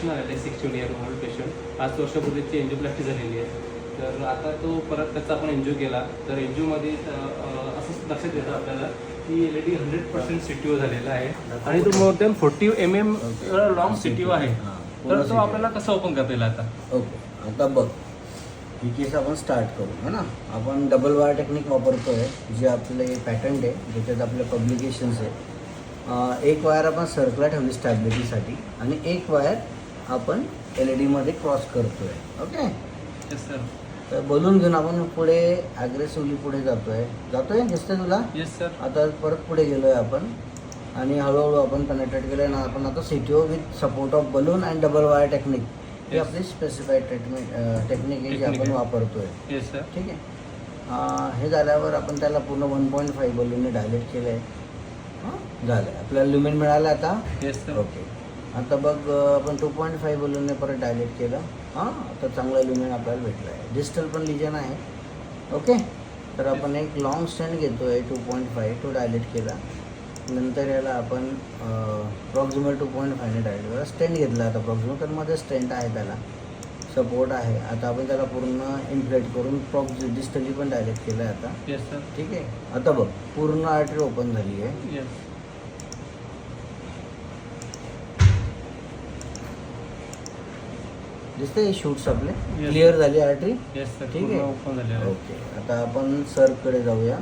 Patient आलेला आहे 16 year old patient. 5 वर्षापूर्वीची एन्जिओप्लास्टी झालेली आहे. तर आता तो परत त्याचा आपण एन्जिओ केला. तर एन्जिओमध्ये असं लक्षात येतं आपल्याला की LED 100% CTO झालेला आहे आणि तो more than 40 mm long CTO आहे. तर तो आपल्याला कसं ओपन करता येईल आता? ओके, आता बघ ही केस आपण स्टार्ट करू है ना. आपण डबल वायर टेक्निक वापरतोय जे आपले पॅटर्न आहे, ज्याच्यात आपले पब्लिकेशन्स आहे. एक वायर आपण सर्कलला ठेवली स्टॅबिलिटीसाठी आणि एक वायर आपण LED मध्ये क्रॉस करतोय. Okay, yes sir. तर बोलून घेऊन आपण पुढे ॲग्रेसिव्हली पुढे जातोय दिसतंय तुला. Yes sir. आता परत पुढे गेलोय आपण आणि हळूहळू आपण पेनेट्रेट केलंय ना. आपण आता CTO with support of balloon and double wire technique ही आपली स्पेसिफाईड टेक्निक आहे जी आपण वापरतोय. Yes sir. ठीक आहे. हे झाल्यावर आपण त्याला पूर्ण 1.5 बलूनने डायलेट केलं आहे. झालं आपल्याला ल्युमेन मिळालं आता. Yes sir. ओके, आता बघ आपण 2.5 बलूनने परत डायलेट केलं. आता चांगलं ल्युमेन आपल्याला भेटलं आहे. डिस्टल पण लिजन आहे. ओके, तर आपण एक लॉंग स्टँड घेतो आहे 2.5 तो डायलेट केला. नंतर याला आपण प्रॉक्झिमल 2.5ने डायलेट केला. स्टेंट घेतला आता प्रॉक्झिमल, तर मध्ये स्टेंट आहे, त्याला सपोर्ट आहे. आता आपण त्याला पूर्ण इन्फ्लेट करून डिस्टली पण डायलेट केलं आहे आता. Yes sir. ठीक आहे. आता बघ पूर्ण आर्टरी ओपन झाली आहे. येस. दिसते शूट्स आपले Yes. क्लिअर झाली आर्टरी. Yes sir. ठीक आहे. ओपन झालेलं आहे. ओके, आता आपण सर्ककडे जाऊया.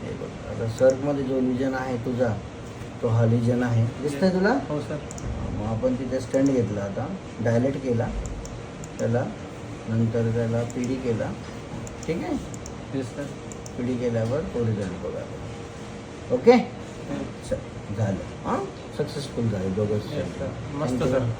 हे बघ आता सर्कमध्ये जो लिजन आहे तुझा तो हा लिजन आहे. दिसतंय तुला. हो सर. मग आपण तिथे स्टँड घेतला, आता डायलेट केला त्याला, नंतर त्याला PD केला. ठीक आहे. Yes sir. PD केल्यावर ओरिजिनल बघा. ओके, झालं. सक्सेसफुल झालं दोघं. Yes sir. मस्त सर.